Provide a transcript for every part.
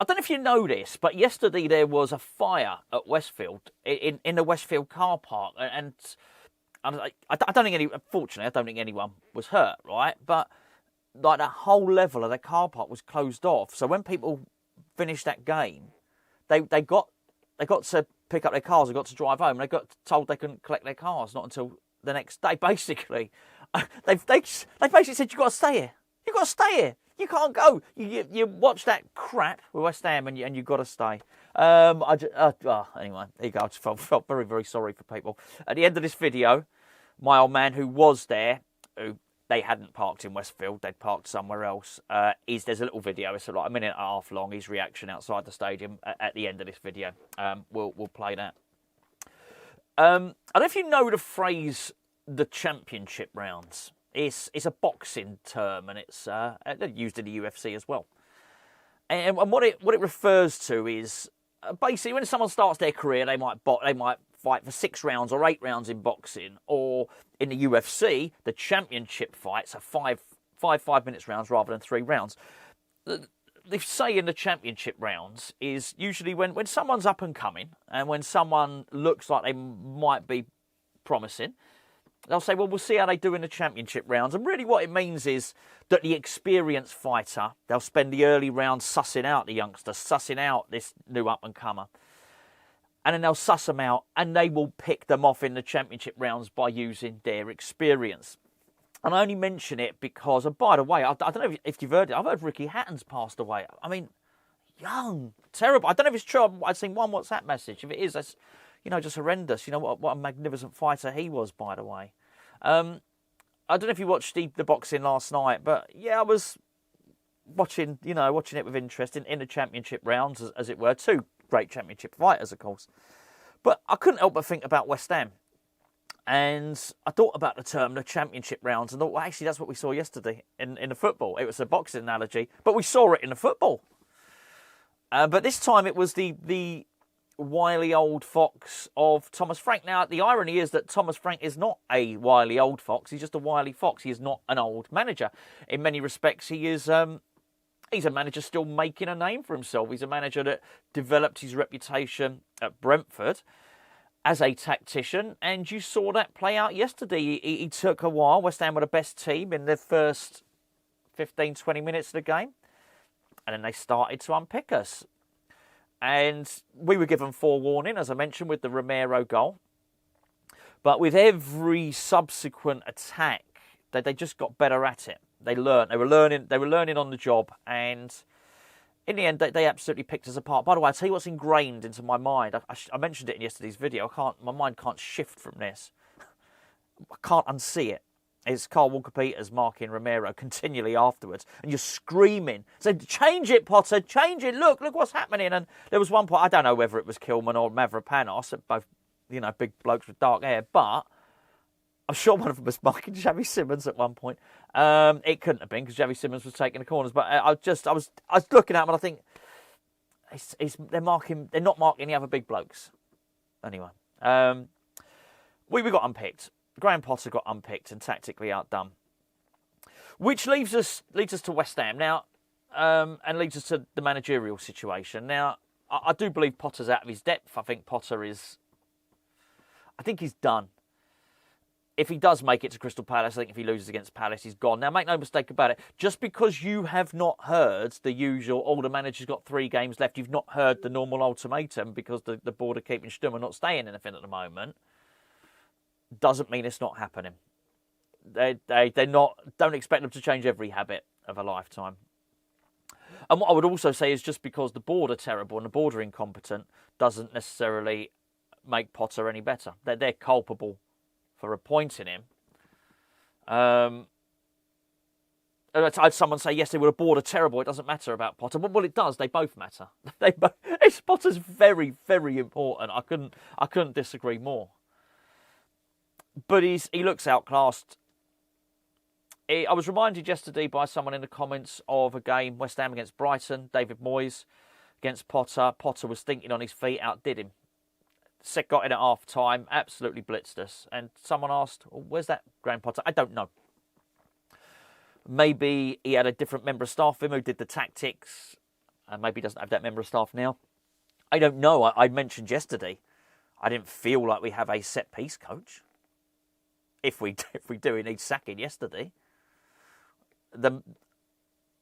don't know if you know this, but yesterday there was a fire at Westfield, in the Westfield car park. And I don't think unfortunately, I don't think anyone was hurt, right? But like that whole level of the car park was closed off. So when people finished that game, they got to pick up their cars and got to drive home. They got told they couldn't collect their cars, not until the next day. Basically, they basically said, "You've got to stay here. You've got to stay here. You can't go. You watch that crap with West Ham and you've got to stay." Anyway, there you go. I just felt very, very sorry for people. At the end of this video, my old man who was there, who they hadn't parked in Westfield, they'd parked somewhere else, there's a little video. It's like a minute and a half long, his reaction outside the stadium at the end of this video. We'll play that. I don't know if you know the phrase, the championship rounds. It's a boxing term, and it's used in the UFC as well. And what it refers to is basically when someone starts their career, they might fight for 6 rounds or 8 rounds in boxing, or in the UFC, the championship fights are 5 minutes rounds rather than 3 rounds. They say in the championship rounds is usually when someone's up and coming, and when someone looks like they might be promising. They'll say, well, we'll see how they do in the championship rounds. And really what it means is that the experienced fighter, they'll spend the early rounds sussing out the youngster, sussing out this new up-and-comer. And then they'll suss them out, and they will pick them off in the championship rounds by using their experience. And I only mention it because, and by the way, I don't know if you've heard it, I've heard Ricky Hatton's passed away. I mean, young, terrible. I don't know if it's true. I've seen one WhatsApp message. If it is, that's, just horrendous. What a magnificent fighter he was, by the way. I don't know if you watched the boxing last night, but yeah, I was watching it with interest in the championship rounds, as it were. 2 great championship fighters, of course. But I couldn't help but think about West Ham. And I thought about the term, the championship rounds, and thought, well, actually, that's what we saw yesterday in the football. It was a boxing analogy, but we saw it in the football. But this time it was the wily old fox of Thomas Frank. Now, the irony is that Thomas Frank is not a wily old fox. He's just a wily fox. He is not an old manager. In many respects, he is... he's a manager still making a name for himself. He's a manager that developed his reputation at Brentford as a tactician, and you saw that play out yesterday. He took a while. West Ham were the best team in the first 15, 20 minutes of the game, and then they started to unpick us. And we were given forewarning, as I mentioned, with the Romero goal. But with every subsequent attack, they just got better at it. They learned. They were learning on the job, and in the end, they absolutely picked us apart. By the way, I'll tell you what's ingrained into my mind. I mentioned it in yesterday's video. My mind can't shift from this. I can't unsee it. It's Kyle Walker-Peters marking Romero continually afterwards, and you're screaming, saying, "Change it, Potter! Change it! Look what's happening!" And there was one point, I don't know whether it was Kilman or Mavropanos, both big blokes with dark hair, but I'm sure one of them was marking Xavi Simons at one point. It couldn't have been because Xavi Simons was taking the corners. But I was looking at him and I think they're not marking the other big blokes. Anyway, we got unpicked. Graham Potter got unpicked and tactically outdone, which leads us to West Ham now, and leads us to the managerial situation. Now, I do believe Potter's out of his depth. I think he's done. If he does make it to Crystal Palace, I think if he loses against Palace, he's gone. Now, make no mistake about it. Just because you have not heard the usual, the manager's got 3 games left, you've not heard the normal ultimatum because the board are keeping Sturm and not staying anything at the moment, doesn't mean it's not happening. They're not. Don't expect them to change every habit of a lifetime. And what I would also say is just because the board are terrible and the board are incompetent doesn't necessarily make Potter any better. They're culpable for appointing him. I had someone say yesterday, well, the board are terrible. It doesn't matter about Potter. Well, it does. They both matter. Potter's very, very important. I couldn't disagree more. But he looks outclassed. I was reminded yesterday by someone in the comments of a game, West Ham against Brighton, David Moyes against Potter. Potter was thinking on his feet, outdid him. Got in at half time, absolutely blitzed us. And someone asked, well, where's that Graham Potter? I don't know. Maybe he had a different member of staff with him who did the tactics. and maybe he doesn't have that member of staff now. I don't know. I mentioned yesterday, I didn't feel like we have a set-piece coach. If we do, he needs sacking yesterday.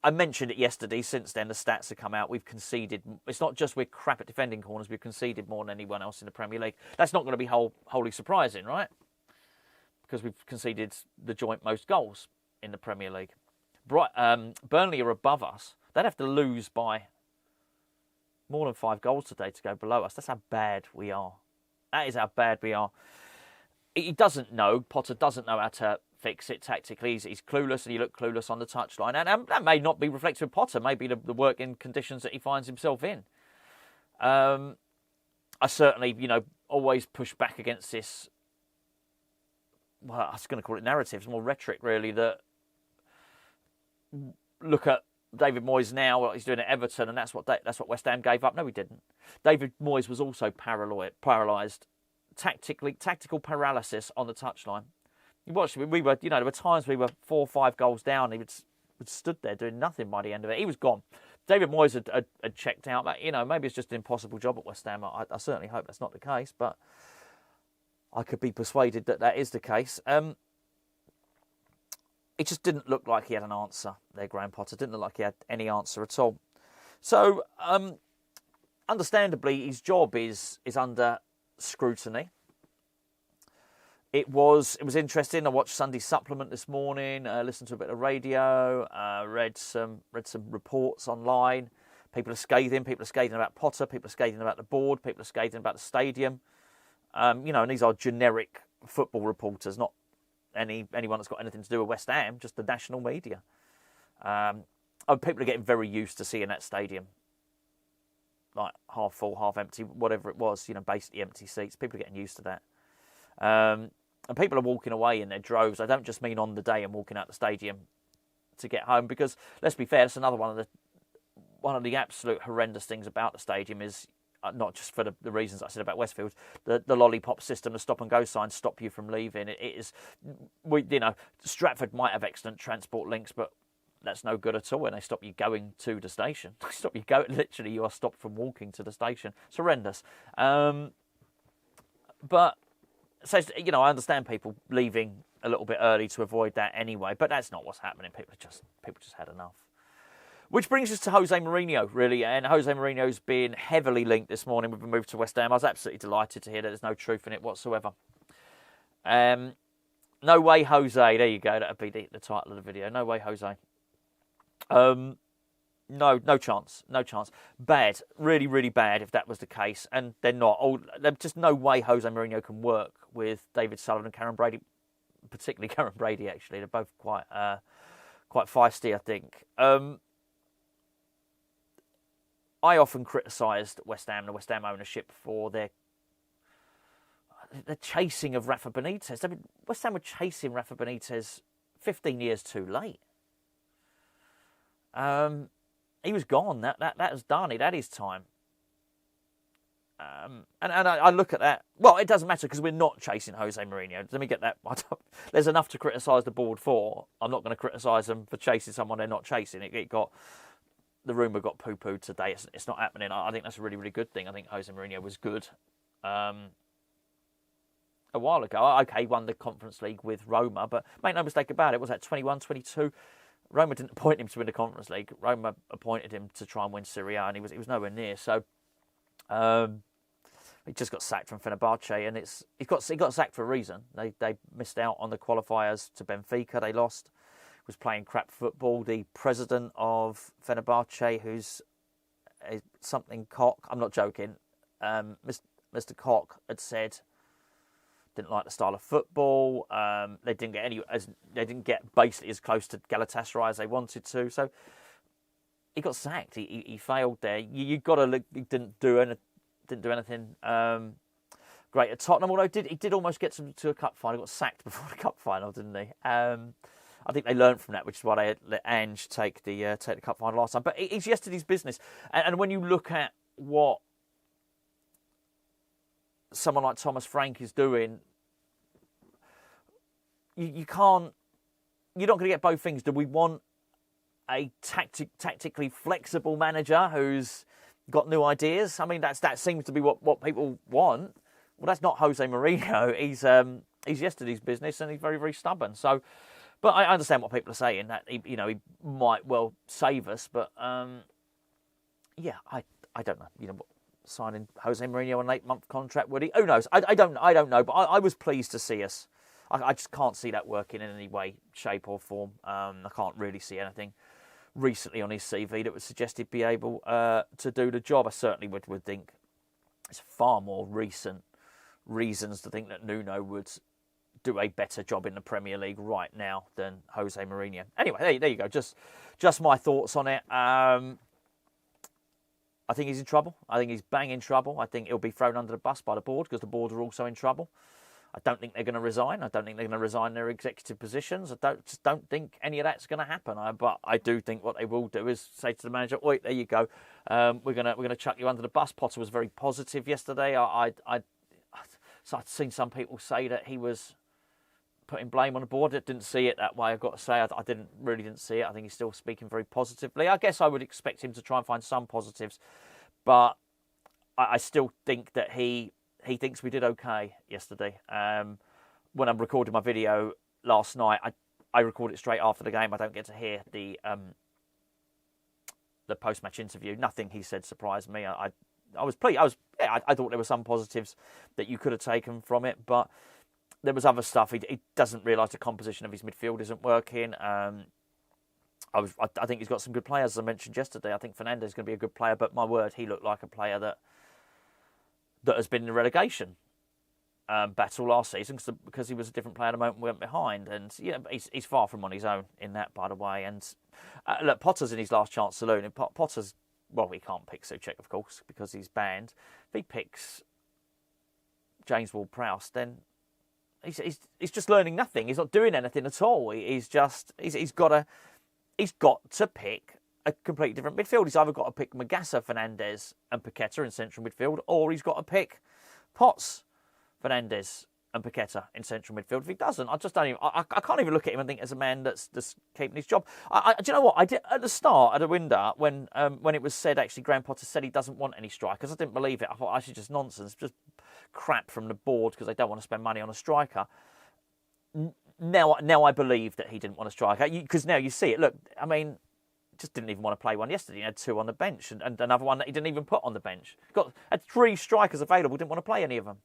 I mentioned it yesterday. Since then, the stats have come out. We've conceded. It's not just we're crap at defending corners. We've conceded more than anyone else in the Premier League. That's not going to be wholly surprising, right? Because we've conceded the joint most goals in the Premier League. Burnley are above us. They'd have to lose by more than 5 goals today to go below us. That's how bad we are. That is how bad we are. He doesn't know. Potter doesn't know how to fix it tactically. He's clueless, and he looked clueless on the touchline. And that may not be reflective of Potter. Maybe the working conditions that he finds himself in. I certainly, always push back against this. Well, I was going to call it narrative. It's more rhetoric, really. That look at David Moyes now, what he's doing at Everton, and that's what West Ham gave up. No, he didn't. David Moyes was also paralysed. Tactical paralysis on the touchline. You watched, we were, there were times we were 4 or 5 goals down. He would stood there doing nothing by the end of it. He was gone. David Moyes had checked out. But, maybe it's just an impossible job at West Ham. I certainly hope that's not the case, but I could be persuaded that is the case. It just didn't look like he had an answer there, Graham Potter. Didn't look like he had any answer at all. So, understandably, his job is under scrutiny. It was interesting. I watched Sunday Supplement this morning. Listened to a bit of radio. Read some reports online. People are scathing. People are scathing about Potter. People are scathing about the board. People are scathing about the stadium. And these are generic football reporters, not anyone that's got anything to do with West Ham. Just the national media. People are getting very used to seeing that stadium, like half full, half empty, whatever it was, basically empty seats. People are getting used to that. And people are walking away in their droves. I don't just mean on the day and walking out the stadium to get home, because let's be fair, that's another one of the absolute horrendous things about the stadium is, not just for the reasons I said about Westfield, the lollipop system, the stop and go signs stop you from leaving. It is, Stratford might have excellent transport links, but that's no good at all when they stop you going to the station. They stop you going, literally you are stopped from walking to the station. It's horrendous. But, so, I understand people leaving a little bit early to avoid that anyway, but that's not what's happening. People just had enough. Which brings us to José Mourinho, really, and José Mourinho's been heavily linked this morning with the move to West Ham. I was absolutely delighted to hear that there's no truth in it whatsoever. No way, Jose. There you go. That would be the title of the video. No way, Jose. No chance. No chance. Bad. Really, really bad if that was the case. And they're not. There's just no way Jose Mourinho can work with David Sullivan and Karen Brady, particularly Karen Brady, actually. They're both quite feisty, I think. I often criticised West Ham and the West Ham ownership for the chasing of Rafa Benitez. I mean, West Ham were chasing Rafa Benitez 15 years too late. He was gone. That was done. He'd had his time. And I look at that. Well, it doesn't matter because we're not chasing Jose Mourinho. Let me get that. There's enough to criticise the board for. I'm not going to criticise them for chasing someone they're not chasing. The rumour got poo-pooed today. It's not happening. I think that's a really, really good thing. I think Jose Mourinho was good a while ago. Okay, he won the Conference League with Roma, but make no mistake about it, was that 21, 22? Roma didn't appoint him to win the Conference League. Roma appointed him to try and win Serie A, and he was nowhere near. So he just got sacked from Fenerbahce, and he got sacked for a reason. They missed out on the qualifiers to Benfica. They lost. Was playing crap football. The president of Fenerbahce, who's something Koch, I'm not joking, Mr. Koch had said didn't like the style of football. They didn't get basically as close to Galatasaray as they wanted to. So he got sacked. He failed there. You got to look. He didn't do anything great at Tottenham. Although he did almost get to a cup final. He got sacked before the cup final, didn't he? I think they learned from that, which is why they let Ange take the cup final last time. But it's yesterday's business. And when you look at what someone like Thomas Frank is doing, you're not going to get both things. Do we want a tactically flexible manager who's got new ideas. I mean, that seems to be what people want. Well, that's not José Mourinho. He's yesterday's business, and he's very, very stubborn. So, but I understand what people are saying, that he might well save us. But yeah, I don't know. Signing José Mourinho on an 8-month contract, would he? Who knows? I don't know. But I was pleased to see us. I just can't see that working in any way, shape or form. I can't really see anything recently on his CV that would suggest he'd be able to do the job. I certainly would think it's far more recent reasons to think that Nuno would do a better job in the Premier League right now than José Mourinho. Anyway, there you go. Just my thoughts on it. I think he's in trouble. I think he's bang in trouble. I think he'll be thrown under the bus by the board because the board are also in trouble. I don't think they're going to resign. I don't think they're going to resign their executive positions. I just don't think any of that's going to happen. But I do think what they will do is say to the manager, "Oi, there you go. We're gonna chuck you under the bus." Potter was very positive yesterday. So I'd seen some people say that he was putting blame on the board. I didn't see it that way. I've got to say, I didn't see it. I think he's still speaking very positively. I guess I would expect him to try and find some positives, but I still think that he thinks we did okay yesterday. When I'm recording my video last night, I recorded it straight after the game. I don't get to hear the post-match interview. Nothing he said surprised me. I was pleased. I thought there were some positives that you could have taken from it, but there was other stuff. He doesn't realise the composition of his midfield isn't working. I think he's got some good players, as I mentioned yesterday. I think Fernandes is going to be a good player, but my word, he looked like a player that has been in the relegation battle last season because he was a different player the moment we went behind. And he's far from on his own in that, by the way. And look, Potter's in his last chance saloon. And Potter's, well, he can't pick Souček, of course, because he's banned. If he picks James Ward-Prowse, then he's just learning nothing. He's not doing anything at all. He's got to pick a completely different midfield. He's either got to pick Magassa, Fernandes and Paquetá in central midfield, or he's got to pick Potts, Fernandes and Paquetá in central midfield. If he doesn't, I can't even look at him and think as a man that's keeping his job. Do you know what? I did at the start, at the window, when it was said, actually, Graham Potter said he doesn't want any strikers. I didn't believe it. I thought, actually, just nonsense, just crap from the board because they don't want to spend money on a striker. Now I believe that he didn't want a striker because now you see it. Look, I mean, just didn't even want to play one yesterday. He had 2 on the bench and another one that he didn't even put on the bench. Had 3 strikers available, didn't want to play any of them.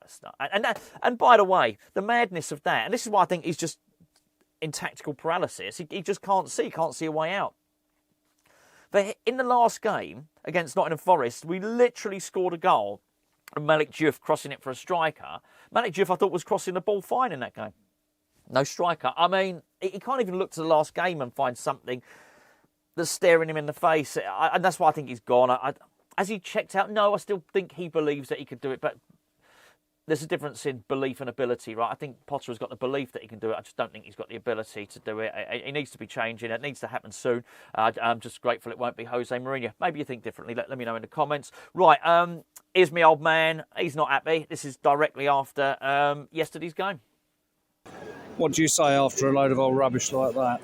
It's not. And by the way, the madness of that, and this is why I think he's just in tactical paralysis. He just can't see a way out. But in the last game against Nottingham Forest, we literally scored a goal. And Malik Diouf crossing it for a striker. Malik Diouf, I thought, was crossing the ball fine in that game. No striker. I mean, he can't even look to the last game and find something that's staring him in the face. And that's why I think he's gone. Has he checked out? No, I still think he believes that he could do it. But there's a difference in belief and ability, right? I think Potter has got the belief that he can do it. I just don't think he's got the ability to do it. He needs to be changing. It needs to happen soon. I'm just grateful it won't be José Mourinho. Maybe you think differently. Let me know in the comments. Right, here's my old man. He's not happy. This is directly after yesterday's game. What do you say after a load of old rubbish like that?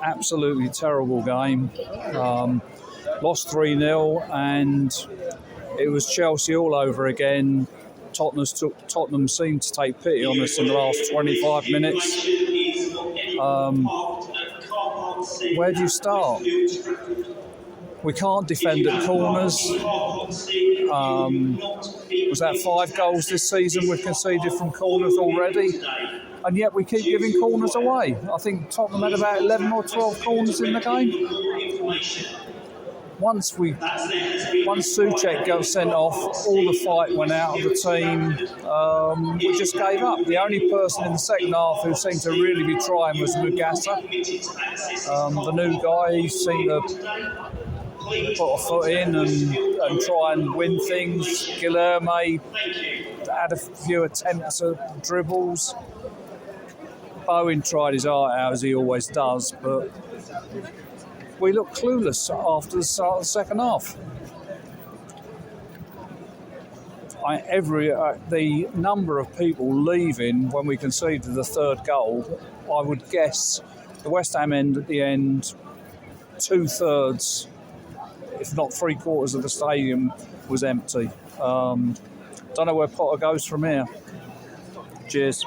Absolutely terrible game. Lost 3-0 and it was Chelsea all over again. Tottenham seemed to take pity on us in the last 25 minutes. Where do you start? We can't defend at corners. Was that 5 goals this season we've conceded from corners already? And yet we keep giving corners away. I think Tottenham had about 11 or 12 corners in the game. Once Souček got sent off, all the fight went out of the team. We just gave up. The only person in the second half who seemed to really be trying was Magassa. The new guy seemed to put a foot in and try and win things. Guilherme had a few attempts at dribbles. Bowen tried his heart out, as he always does, but we looked clueless after the start of the second half. The number of people leaving when we conceded the third goal, I would guess The West Ham end at the end, 2/3, if not 3/4 of the stadium was empty. Don't know where Potter goes from here. Cheers.